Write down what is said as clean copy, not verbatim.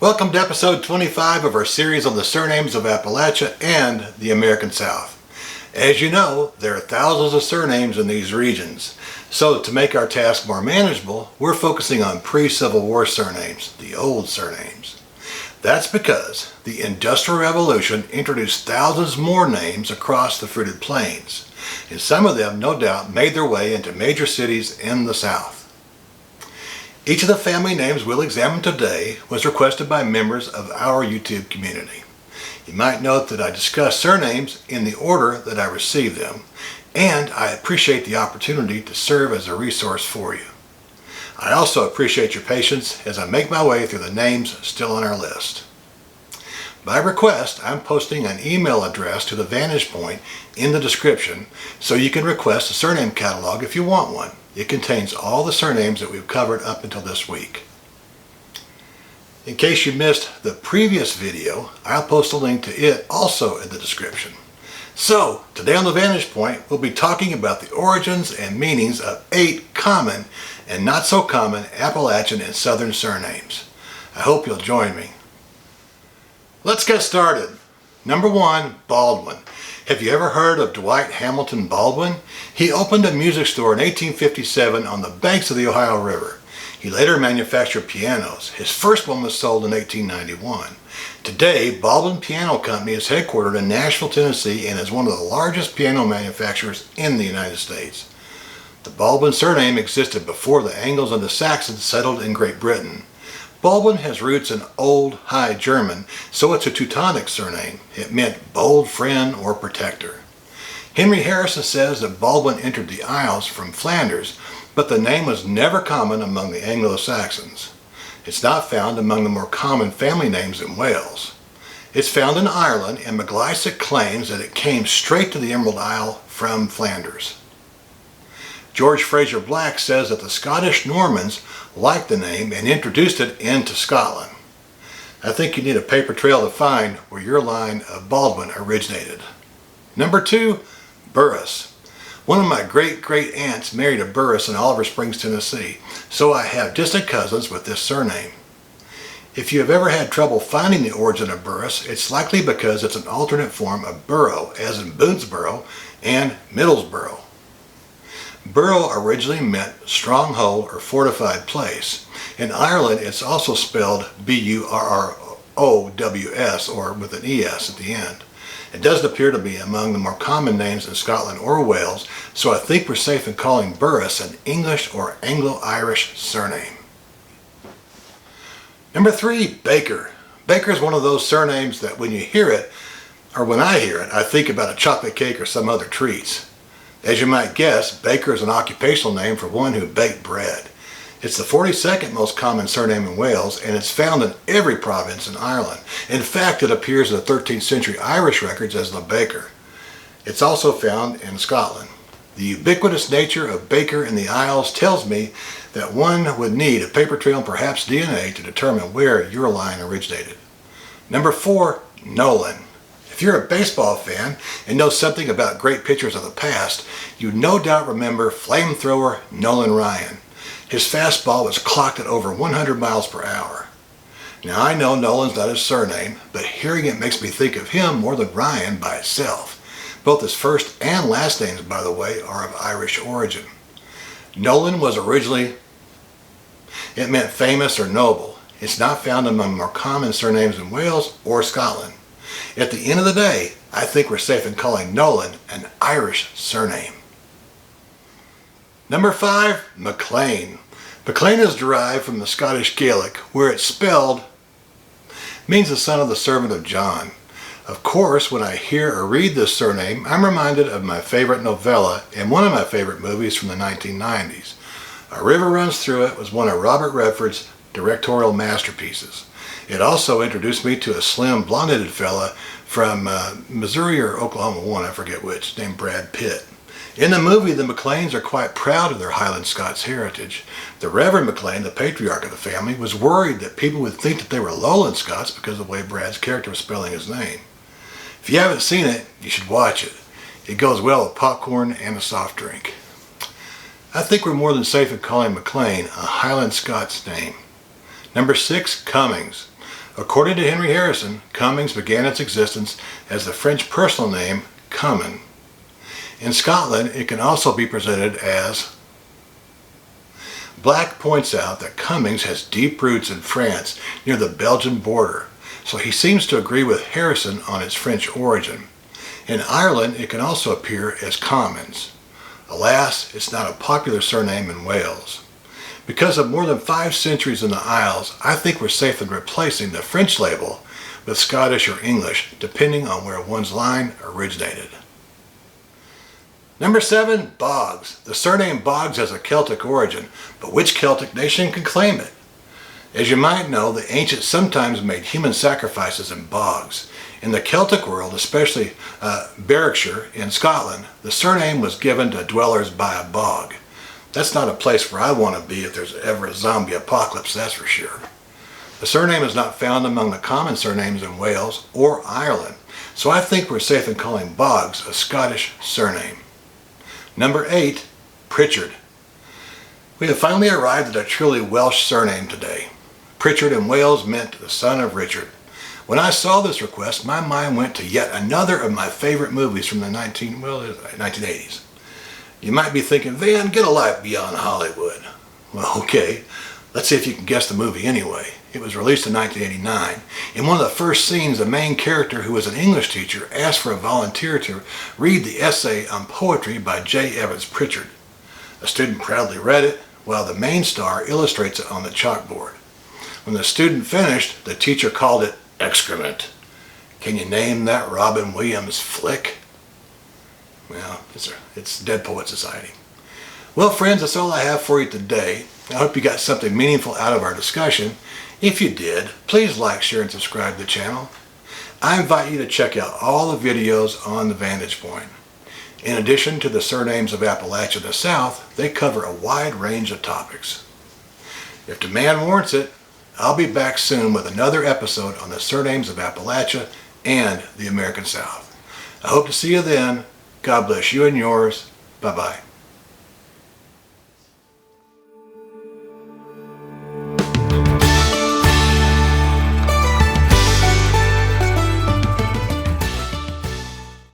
Welcome to episode 25 of our series on the surnames of Appalachia and the American South. As you know, there are thousands of surnames in these regions. So to make our task more manageable, we're focusing on pre-Civil War surnames, the old surnames. That's because the Industrial Revolution introduced thousands more names across the fruited plains, and some of them no doubt made their way into major cities in the South. Each of the family names we'll examine today was requested by members of our YouTube community. You might note that I discuss surnames in the order that I received them, and I appreciate the opportunity to serve as a resource for you. I also appreciate your patience as I make my way through the names still on our list. By request, I'm posting an email address to the Vantage Point in the description so you can request a surname catalog if you want one. It contains all the surnames that we've covered up until this week. In case you missed the previous video, I'll post a link to it also in the description. So, today on the Vantage Point, we'll be talking about the origins and meanings of 8 common and not so common Appalachian and Southern surnames. I hope you'll join me. Let's get started. Number 1, Baldwin. Have you ever heard of Dwight Hamilton Baldwin? He opened a music store in 1857 on the banks of the Ohio River. He later manufactured pianos. His first one was sold in 1891. Today, Baldwin Piano Company is headquartered in Nashville, Tennessee, and is one of the largest piano manufacturers in the United States. The Baldwin surname existed before the Angles and the Saxons settled in Great Britain. Baldwin has roots in Old High German, so it's a Teutonic surname. It meant bold friend or protector. Henry Harrison says that Baldwin entered the Isles from Flanders, but the name was never common among the Anglo-Saxons. It's not found among the more common family names in Wales. It's found in Ireland, and McLean claims that it came straight to the Emerald Isle from Flanders. George Fraser Black says that the Scottish Normans liked the name and introduced it into Scotland. I think you need a paper trail to find where your line of Baldwin originated. Number 2, Burris. One of my great-great-aunts married a Burris in Oliver Springs, Tennessee, so I have distant cousins with this surname. If you have ever had trouble finding the origin of Burris, it's likely because it's an alternate form of borough, as in Boonesboro and Middlesboro. Borough originally meant stronghold or fortified place. In Ireland, it's also spelled B-U-R-R-O-W-S, or with an E-S at the end. It doesn't appear to be among the more common names in Scotland or Wales, so I think we're safe in calling Burris an English or Anglo-Irish surname. Number 3, Baker. Baker is one of those surnames that when you hear it, or when I hear it, I think about a chocolate cake or some other treats. As you might guess, Baker is an occupational name for one who baked bread. It's the 42nd most common surname in Wales, and it's found in every province in Ireland. In fact, it appears in the 13th century Irish records as the Baker. It's also found in Scotland. The ubiquitous nature of Baker in the Isles tells me that one would need a paper trail and perhaps DNA to determine where your line originated. Number 4, Nolan. If you're a baseball fan and know something about great pitchers of the past, you no doubt remember flamethrower Nolan Ryan. His fastball was clocked at over 100 miles per hour. Now I know Nolan's not his surname, but hearing it makes me think of him more than Ryan by itself. Both his first and last names, by the way, are of Irish origin. Nolan was originally, it meant famous or noble. It's not found among more common surnames in Wales or Scotland. At the end of the day, I think we're safe in calling Nolan an Irish surname. Number 5, McLean. McLean is derived from the Scottish Gaelic, where it's spelled means the son of the servant of John. Of course, when I hear or read this surname, I'm reminded of my favorite novella and one of my favorite movies from the 1990s. A River Runs Through It was one of Robert Redford's directorial masterpieces. It also introduced me to a slim, blonde-headed fella from Missouri or Oklahoma, one, I forget which, named Brad Pitt. In the movie, the McLeans are quite proud of their Highland Scots heritage. The Reverend McLean, the patriarch of the family, was worried that people would think that they were Lowland Scots because of the way Brad's character was spelling his name. If you haven't seen it, you should watch it. It goes well with popcorn and a soft drink. I think we're more than safe in calling McLean a Highland Scots name. Number 6, Cummings. According to Henry Harrison, Cummings began its existence as the French personal name Cummin. In Scotland, it can also be presented as. Black points out that Cummings has deep roots in France near the Belgian border, so he seems to agree with Harrison on its French origin. In Ireland, it can also appear as Commons. Alas, it's not a popular surname in Wales. Because of more than 5 centuries in the Isles, I think we're safe in replacing the French label with Scottish or English, depending on where one's line originated. Number 7, Boggs. The surname Boggs has a Celtic origin, but which Celtic nation can claim it? As you might know, the ancients sometimes made human sacrifices in bogs. In the Celtic world, especially Berwickshire in Scotland, the surname was given to dwellers by a bog. That's not a place where I want to be if there's ever a zombie apocalypse, that's for sure. The surname is not found among the common surnames in Wales or Ireland, so I think we're safe in calling Boggs a Scottish surname. Number 8, Pritchard. We have finally arrived at a truly Welsh surname today. Pritchard in Wales meant the son of Richard. When I saw this request, my mind went to yet another of my favorite movies from the 1980s. You might be thinking, Van, get a life beyond Hollywood. Well, okay, let's see if you can guess the movie anyway. It was released in 1989. In one of the first scenes, the main character, who was an English teacher, asked for a volunteer to read the essay on poetry by J. Evans Pritchard. A student proudly read it, while the main star illustrates it on the chalkboard. When the student finished, the teacher called it excrement. Can you name that Robin Williams flick? Well, it's Dead Poet Society. Well, friends, that's all I have for you today. I hope you got something meaningful out of our discussion. If you did, please like, share, and subscribe to the channel. I invite you to check out all the videos on the Vantage Point. In addition to the Surnames of Appalachia in the South, they cover a wide range of topics. If demand warrants it, I'll be back soon with another episode on the Surnames of Appalachia and the American South. I hope to see you then. God bless you and yours. Bye-bye.